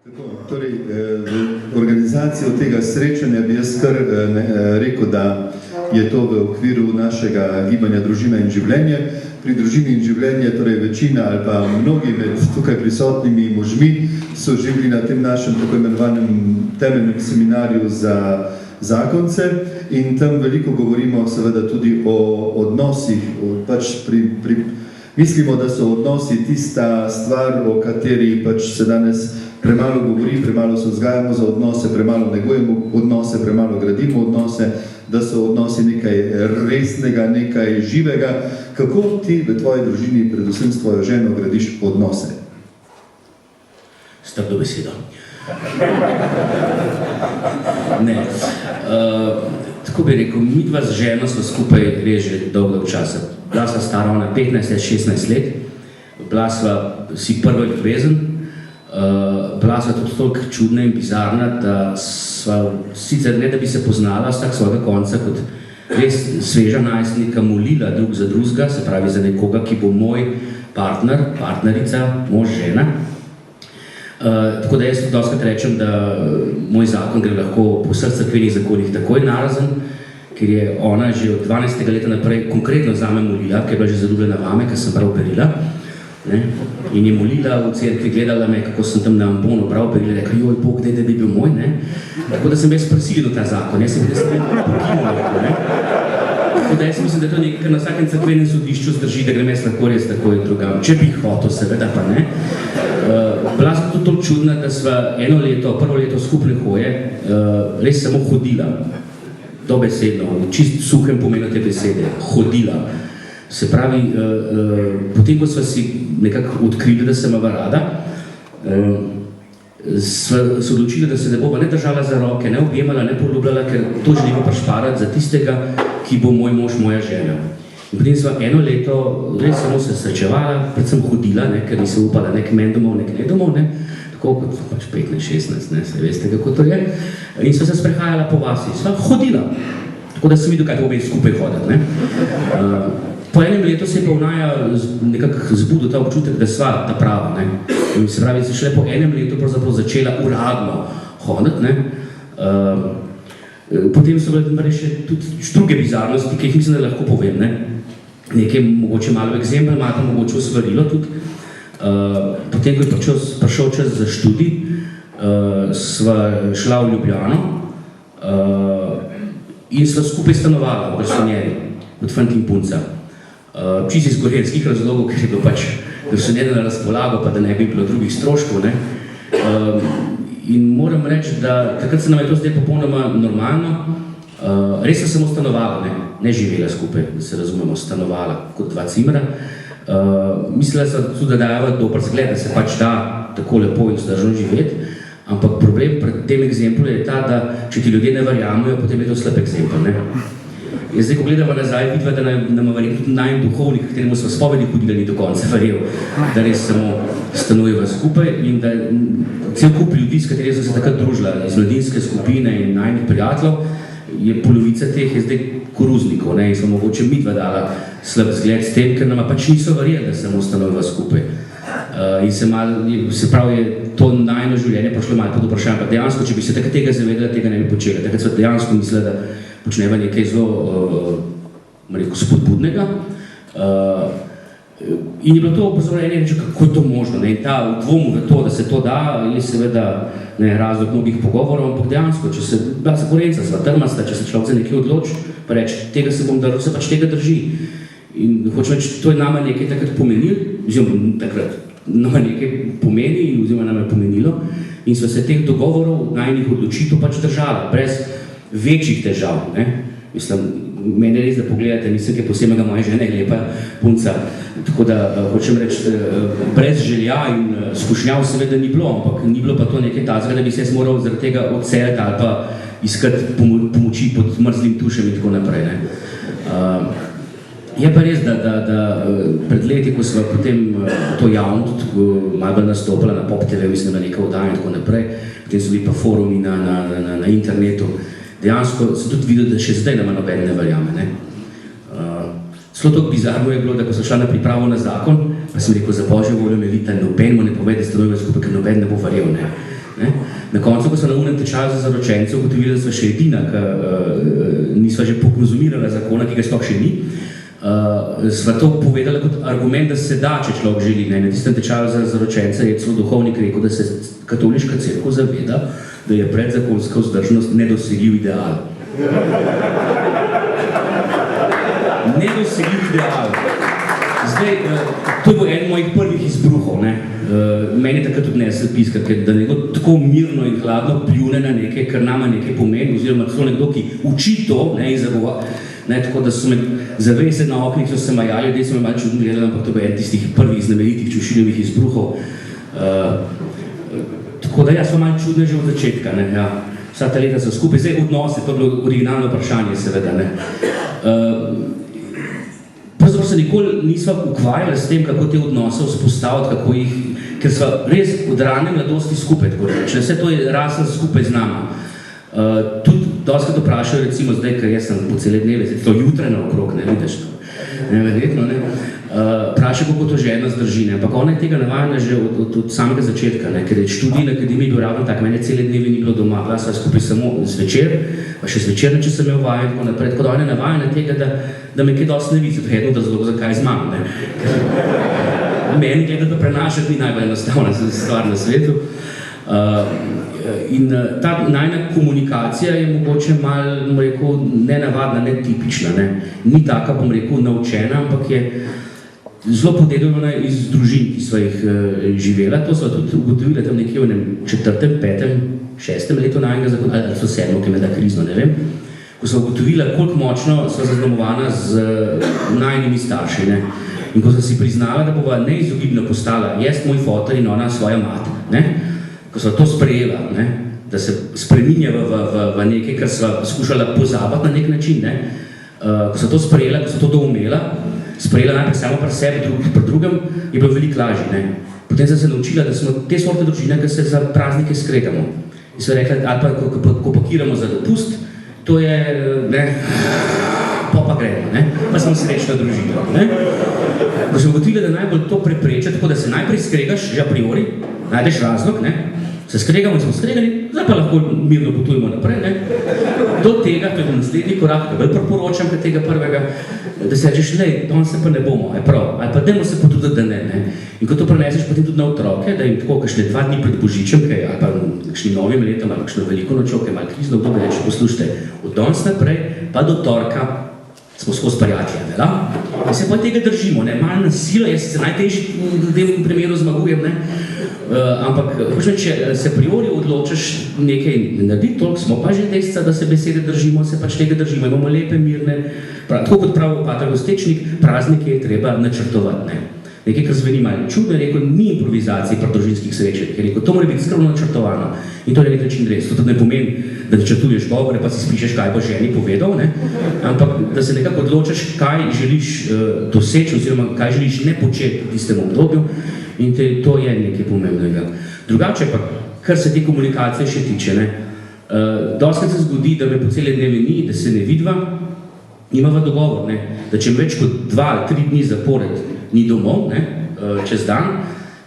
Torej, v organizacijo tega srečanja bi jaz kar rekel, da je to v okviru našega gibanja Družina in življenje. Pri Družini in življenje, torej večina ali pa mnogi med tukaj prisotnimi možmi so že bili na tem našem tako imenovanem temeljnem seminarju za zakonce in tam veliko govorimo seveda tudi o odnosih, mislimo, da so odnosi tista stvar, o kateri pač se danes premalo govori, premalo se vzgajamo za odnose, premalo negujemo odnose, premalo gradimo odnose, da so odnosi nekaj resnega, nekaj živega. Kako ti v tvoji družini, predvsem s tvojo ženo, gradiš odnose? S trdo besedo. Ne. Tako bi rekel, mi dva z ženo smo skupaj res že dolgo časa. Bila sva stara ona 15-16 let, bila sva si prvo ljubezen, bila sva tudi toliko čudna in bizarna, da sva sicer ne da bi se poznala vsak svojega konca kot res sveža najstnika molila drug za drugega, se pravi za nekoga, ki bo moj partner, partnerica, mož, žena. Tako da jaz tudi dostakrat rečem, da moj zakon gre lahko po vseh cerkvenih zakonih takoj narazen, ker je ona že od 12. leta naprej konkretno zame molila, ker je bila že zaljubljena vame, ker sem prav berila. In je molila v cerkvi, gledala me, kako sem tam na ambonu prav berila, rekla, joj, Bog, da bi bil moj, ne? Tako da sem jaz prisilil ta zakon, jaz sem pokinil, ne? Tako da jaz mislim, da to nekaj, kar na vsakem cerkvenem sodišču zdrži, da grem jaz lahko res tako in drugam. Če bi hotel, seveda pa ne. Bila sem tudi toliko čudna, da sva prvo leto skupne hoje, res samo hodila. Dobesedno, čist suhem pomenu te besede, hodila. Se pravi, potem, ko sva si nekako odkrili, da se imava rada, sva se odločila, da se ne bova ne držala za roke, ne objemala, ne poljubljala, ker to želimo prišparati za tistega, ki bo moj mož, moja žena. In potem sva eno leto res samo se srečevala, predvsem hodila, ne, ker nisem upala nek men domov, nek ne domov, ne, tako kot pač 15-16, ne, se veste, kako to je. In sva se sprehajala po vasi, sva hodila, tako da sem videl, kaj obe skupaj hoditi, ne. Po enem letu se je pa v Naja nekako zbudil ta občutek, da sva ta prava, ne. In se pravi, se šele po enem letu pravzaprav začela uradno hoditi, ne. Potem so bile še tudi druge bizarnosti, ki jih mislim, da lahko povem, ne. Nekaj mogoče malo eksempel, malo mogoče osvarilo tudi. Potem, ko je prišel čas za študij, sva šla v Ljubljano in sva skupaj stanovala v garsonjeri, od fant in punca. Čisto iz gorenjskih razlogov, ker je bilo pač garsonjera na razpolago, pa da ne bi bilo drugih stroškov, ne. In moram reči, da takrat se nam je to zdaj popolnoma normalno. Res sem samo stanovala, ne živela skupaj, da se razumemo, stanovala kot dva cimra. Mislila sem tudi, da dajava dober zgled, da se pač da tako lepo in vzdržno živeti, ampak problem pri tem egzemplu je ta, da če ti ljudje ne verjamejo, potem je to slab egzempel, ne. Jaz zdaj, ko gledava nazaj, vidva, da nam verjetno tudi najmanj duhovnik, kateremu smo spovedi hodili, ni do konca verjel, da res samo stanujeva skupaj in da cel kup ljudi, s katerimi so se takrat družila, iz mladinske skupine in najnih prijateljev, je polovica teh je zdaj koruznikov, ne, in smo mogoče midva dala slab zgled s tem, ker nama pač niso verjeli, da samo stanujeva skupaj. In se pravi, je to najno življenje prišlo malo pod vprašanje, pa dejansko, če bi se takrat tega zavedala, tega ne bi počela. Takrat sva dejansko mislila, da počneva nekaj zelo, rekel, spodbudnega. In je bilo to opozorjenje, reči, kako je to možno, ne, in ta dvom v to, da se to da, je seveda razlog mnogih pogovorov, ampak dejansko, če se, bila se korenca, sva trmasta, če se človek za nekaj odloči, pa reči, tega se bom daril, se pač tega drži. In hočem reči, to je nama nekaj takrat pomenilo, oziroma takrat nama nekaj pomeni, oziroma nama je pomenilo, in sva se teh dogovorov, najnih odločitev pač držala, brez večjih težav, ne. Mislim, meni res, da pogledate, nisem kaj posebnega, moja žena je lepa punca, tako da hočem reči, brez želja in skušnjav seveda ni bilo, ampak ni bilo pa to nekaj tazga, da bi se jaz moral zaradi tega odseliti ali pa iskati pomoči pod mrzlim tušem in tako naprej, ne. Je pa res, da pred leti, ko sva potem to javno tudi malo nastopila na Pop TV, mislim, na nekaj oddaje in tako naprej, potem so bili pa forumi na internetu, dejansko sem tudi videl, da še zdaj nama noben ne verjame, ne. Zelo tako bizarno je bilo, da ko sem šla na pripravo na zakon, pa sem rekel, za Božjo voljo me vidite, noben mu ne pove, da stanujeva skupaj, ker noben ne bo verjel, ne. Ne? Na koncu, ko so na unem tečaju za zaročence ugotovili, da sva še edina, ki nisva že pokonzumirala zakona, ki ga sploh še ni, sva to povedala kot argument, da se da, če človek želi. Ne? Na tistem tečaju za zaročence je celo duhovnik rekel, da se katoliška cerkev zaveda, da je predzakonska vzdržnost nedosegljiv ideal. Nedosegljiv ideal. Zdaj, to je bil en mojih prvih izbruhov. Ne? Meni je takrat odnesel piskar, da nekdo tako mirno in hladno pljune na nekaj, kar nama nekaj pomeni, oziroma celo nekdo, ki uči to, ne, in zagovarja. Tako da so me zavese na oknih, so se majali, ljudje so me malo čudno gledali, ampak to je en tistih prvih znamenitih Čušiljevih izbruhov. Tako da smo malo čudne že od začetka. Ne? Ja. Vsa ta leta so skupaj. Zdaj odnose, to je bilo originalno vprašanje, seveda. Ne? Pravzaprav se nikoli nisva ukvarjala s tem, kako te odnose vzpostaviti, kako jih, ker sva res od rane mladosti skupaj, tako reče. Vse to je raslo skupaj z nama. Tudi dostakrat vprašajo, recimo zdaj, ker jaz sem po cele dneve, to jutre naokrog, ne vidiš to, neverjetno, ne? Vprašajo, kako to žena zdrži, ne? Ampak ona je tega navajena že od samega začetka, ne? Ker je študij na akademiji bil ravno tak, mene cele dneve ni bilo doma, bila sva skupaj samo zvečer, pa še zvečerne, če sem jo vajen, tako naprej, tako da ona je navajena tega, da me kaj dosti ne vidi, to je eno razlog, zakaj z mamo, ne? Ker meni gledati, da prenašati ni najbolj enostavna stvar na svetu. In ta najna komunikacija je mogoče malo, bom rekel, nenavadna, netipična, ne? Ni taka, bom rekel, naučena, ampak je zelo podeljena iz družin, ki sva jih živela. To sva tudi ugotovila tam nekje v 4., 5., 6. letu najnega zakona, ali so 7, ki me da krizno, ne vem, ko sva ugotovila, koliko močno sva zaznamovana z najnimi starši, ne? In ko sva si priznala, da bova neizogibno postala jaz, moj fotor in ona svoja mati, ne? Ko sva to sprejela, ne? Da se spreminja v nekaj, kar sva skušala pozabiti na nek način, ne? Ko sva to sprejela, ko sva to doumela, sprejela najprej samo pri sebi, pri drugem, je bilo veliko lažje, ne? Potem sem se naučila, da smo te sorte družine, ki se za praznike skregamo. In sva rekla, ali pa ko pakiramo za dopust, to je, ne, pa gremo, ne? Pa smo srečna družina, ne? Ko sem ugotovila, da najbolj to prepreče, tako da se najprej skregaš, že a priori, najdeš razlog, ne? Se skregamo in smo skregali, zdaj pa lahko mirno potujemo naprej, ne? Do tega, to je naslednji korak, da bolj priporočam kot tega prvega, da se rečeš, lej, danes se pa ne bomo, je prav, ali pa dajmo se potruditi, da ne? In ko to preneseš potem tudi na otroke, da jim tako kakšne 2 dni pred Božičem, ali pa kakšnim novim letom, ali kakšno veliko nočo, ki je malo krizno obdobje, reče, poslušajte, od danes naprej pa do torka smo skozi prijatelje, da? In se pa tega držimo, ne? Malo nasilo, jaz se najtežji v tem primeru zmagujem, ne? Ampak, če se priori odločiš nekaj narediti, toliko smo pa že desca, da se besede držimo, se pač tega držimo, imamo lepe, mirne, tako kot pravi pater Gostečnik, praznike je treba načrtovati, ne? Nekaj, kar zveni malo čudno, je rekel, ni improvizacij pri družinskih srečanjih, je rekel, to mora biti skrbno načrtovano in to je na nek način res. To tudi ne pomeni, da načrtuješ govore, pa si spišeš, kaj bo ženi povedal, ne? Ampak da se nekako odločiš, kaj želiš doseči oziroma kaj želiš ne početi v tistem obdobju in to je nekaj pomembnega. Drugače pa, kar se te komunikacije še tiče, ne? Dostakrat se zgodi, da me po cele dneve ni, da se ne vidva, imava dogovor, ne? Da če več kot 2 ali 3 dni zapored ni domov, ne, čez dan,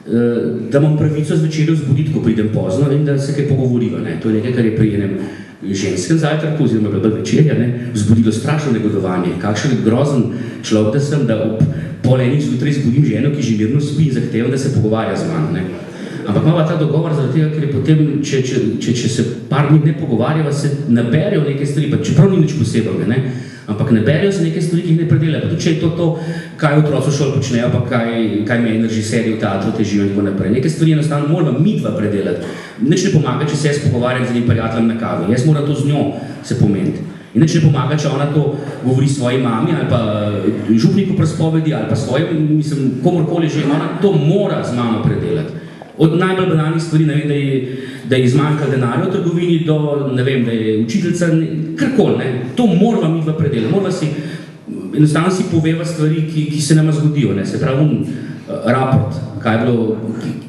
da imam pravico zvečer vzbuditi, ko pridem pozno in da se kaj pogovoriva. Ne. To je nekaj, kar je pri enem ženskem zajtrku, oziroma bila večerja, ne, vzbudilo strašno negodovanje. Kakšen grozen človek, da sem, da ob pol enih zjutraj zbudim ženo, ki že mirno spi in zahtevam, da se pogovarja z mano. Ne. Ampak imava ta dogovor zaradi tega, ker je potem, če se par dni ne pogovarjava, se naberijo neke stvari, pa čeprav ni nič posebnega, ne. Ampak naberijo se neke stvari, ki jih ne predelajo. Pa tudi, če je to, kaj otroci v šoli počnejo, pa kaj meni režiserji v teatru težijo in tako naprej. Neke stvari enostavno moramo midva predelati. Nič ne pomaga, če se jaz pogovarjam z njim prijateljem na kavi. Jaz moram to z njo se pomeniti. In nič ne pomaga, če ona to govori svoji mami ali pa župniku prespovedi ali pa svojim, mislim, komorkoli že, ona to mora z mamo predelati. Od najbolj banalnih stvari, ne vem, da je izmanjka denarja v trgovini, do, ne vem, da je učiteljca, karkoli, ne. To morava midva predelati. Morava si, enostavno si poveva stvari, ki se nama zgodijo, ne. Se pravi, raport, kaj je bilo,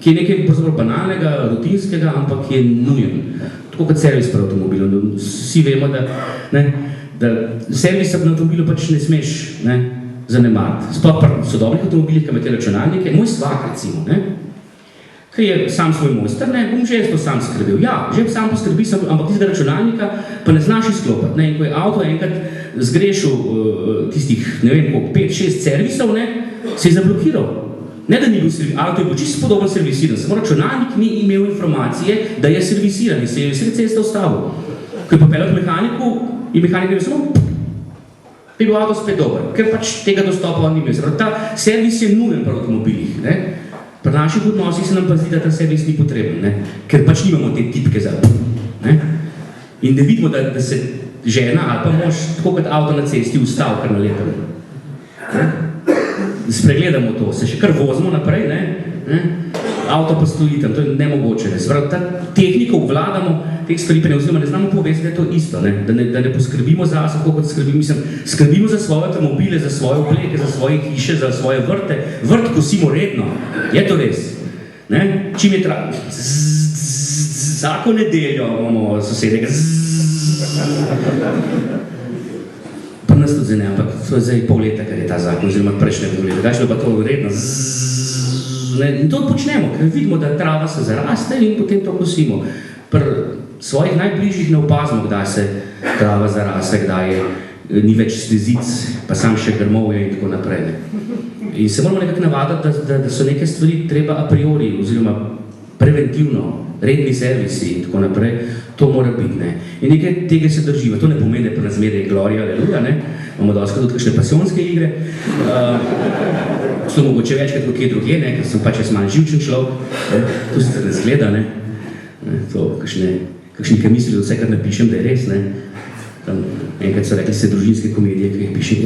ki je nekaj pravzaprav banalnega, rutinskega, ampak je nujen. Tako kot servis pri avtomobilu. Vsi vemo, da servisa na avtomobilu pač ne smeš, ne, zanemariti. Sploh pri sodobnih avtomobilih, ki imate računalnike, moj svak, recimo, ne. ki je sam svoj mojster, ne, bom že to sam skrbel. Ja, že sam poskrbi, ampak tistega računalnika pa ne znaš izklopiti. Ne, in ko je avto enkrat zgrešil tistih, ne vem, 5-6 servisov, ne, se je zablokiral. Ne, da ni bil avto je bil čisto podobno servisiran, samo računalnik ni imel informacije, da je servisiran in se je sred ceste ustavil. Ko je popeljal k mehaniku in mehanik je samo je bil avto spet dober, ker pač tega dostopa ni imel. Ta servis je nujen pri avtomobilih. Ne? Pri naših odnosih se nam pa zdi, da ta servis ni potreben, ne? Ker pač nimamo te tipke za. Ne? In ne vidimo, da se žena ali pa mož tako kot avto na cesti ustav kar na lepem. Spregledamo to, se še kar vozimo naprej, ne? Avto pa stoji tam, to je nemogoče. Ne? Ta tehniko obvladamo, teh stvari pa ne vzimamo, ne znamo povesti, da je to isto, ne? Da ne poskrbimo za se, kot skrbimo, skrbimo za svoje avtomobile, za svoje obleke, za svoje hiše, za svoje vrte. Vrt kosimo redno, je to res. Ne? Čim je vsako nedeljo imamo sosedega. Pa nas tudi zdaj ne, ampak to je zdaj pol leta, ker je ta zakon, oziroma prejšnje pol leta. Kaj šlo pa to redno? In to počnemo, ker vidimo, da trava se zaraste in potem to kosimo. Pri svojih najbližjih ne opazimo, kdaj se trava zaraste, kdaj ni več slezic, pa sam še grmovje in tako naprej. Ne. In se moramo nekako navaditi, da so neke stvari treba a priori, oziroma preventivno, redni servisi in tako naprej, to mora biti. Ne. In nekaj tega se drživa. To ne pomeni, da je pri nas zmeraj glorija, aleluja, ne. Imamo doskrat tudi kakšne pasionske igre. So mogoče večkrat kot kje druge, ne, ker sem pač jaz malo živčen človek, to se ne zgleda, ne. To, kakšni, ki mislijo, da vse, kar napišem, da je res, ne. Tam, enkrat so rekli se družinske komedije, ki jih pišem,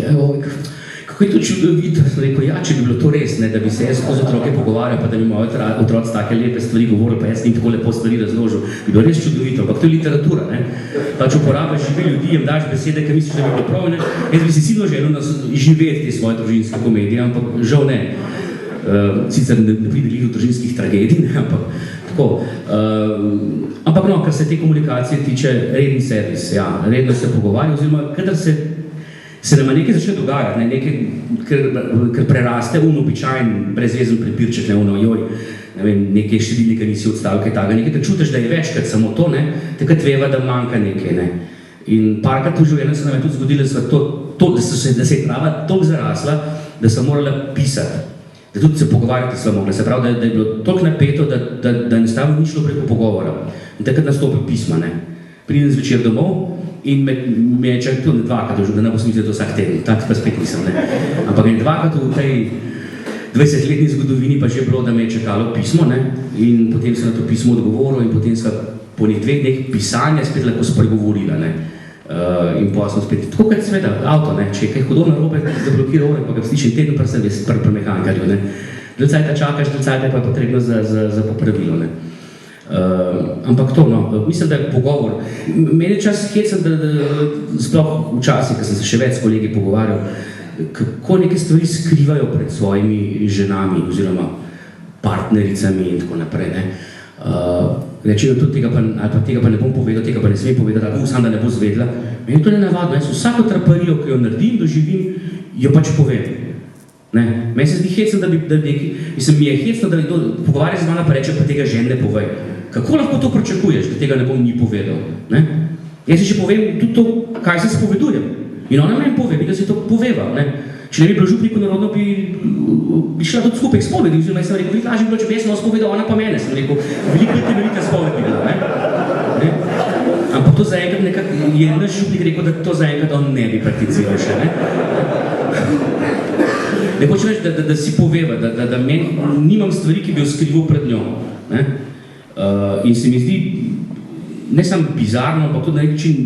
kako je to čudovito, sem rekel, ja, če bi bilo to res, ne, da bi se jaz skozi otroke pogovarjal, pa da bi moji otroci take lepe stvari govoril, pa jaz njim tako lepo stvari razložil, bi bilo res čudovito, ampak to je literatura, ne. Pač uporabiš žive ljudi, jim daš besede, ki misliš, da bi bilo prav, ne. Jaz bi si silno želel živeti te svoje družinske komedije, ampak žal ne. Sicer ne pride do družinskih tragedij, ne, ampak tako. Ampak no, kar se te komunikacije tiče, redni servis, ja, redno se pogovarja, oziroma kadar se nama nekaj začne dogajati, ne, nekaj, ker preraste običajen, brezvezen prepirček, joj, ne vem, nekaj številnika nisi odstavil, kaj taga, nekaj, da čutiš, da je večkrat samo to, ne, takrat veva, da manjka nekaj, ne. In parkrat v življenju se nam je tudi zgodilo, da se je trava toliko zarasla, da sem morala pisati, da tudi se pogovarjati smo mogli, se pravi, da je bilo toliko napeto, da enostavno ni šlo preko pogovora. In takrat nastopi pisma, ne. Pridem zvečer domov, in me je čak tudi dvakrat, da ne bo smislil to vsak teden, tak pa spet nisem, ne. Ampak je dvakrat v tej 20-letni zgodovini pa že bilo, da me je čakalo pismo, ne, in potem sem na to pismo odgovoril in potem sva po nekaj 2 dneh pisanja spet lahko spregovorila, ne. In pa sem spet, tako kot seveda, avto, ne, če je kaj hudo narobe, zablokira ure, pa ga slišim teden, pa sem res pri mehankarju, ne. Dalj cajta čakaš, dalj cajta pa je potrebno za popravilo, ne. Ampak to, no, mislim, da je pogovor. Meni je čas hecen, da sploh včasih, ko sem se še več s kolegi pogovarjal, kako neke stvari skrivajo pred svojimi ženami oziroma partnericami in tako naprej, ne. Rečejo tudi tega pa ne bom povedal, tega pa ne smem povedati, ali sam da ne bo zvedla. Meni je to nenavadno, jaz vsako traparijo, ki jo naredim, doživim, jo pač povem. Ne, meni se zdi hecno, da neki, mislim, mi je hecno, da nekdo pogovarja z mano pa reče, pa tega žen ne povej. Kako lahko to pričakuješ, da tega ne bom ni povedal? Ne? Jaz si še povem tudi to, kaj se spovedujem. In ona meni pove, da si to poveva. Ne? Če ne bi bilo župniku narodno, bi šla tudi skupaj k spovedi. Oziroma, jaz sem rekel, veliko lažje bi bilo, če bi jaz samo spovedal, ona pa mene. Sem rekel, veliko temeljita spoved bi bila. Ne? Ampak to zaenkrat nekako, je naš župnik rekel, da to zaenkrat on ne bi prakticiral še. Ne? Ne hočem reči, da si poveva, da meni nimam stvari, ki bi jo skrival pred njo. Ne? In se mi zdi, ne samo bizarno, ampak tudi na nek način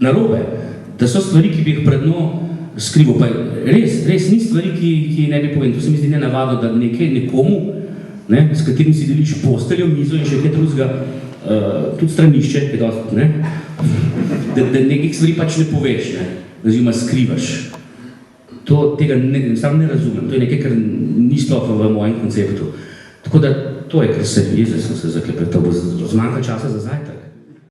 narobe, da so stvari, ki bi jih pred njo skrival. Pa res ni stvari, ki ne bi povedal. To se mi zdi nenavadno, da nekomu, ne, s katerim si deliš posteljo, mizo in še kaj drugega, tudi stranišče, da nekih stvari pač ne poveš, ne, oziroma skrivaš. Tega sam ne razumem, to je nekaj, kar ni sploh v mojem konceptu. Tako da to je, kar sem se zaklepetal, bo zmanjka časa za zajtrk.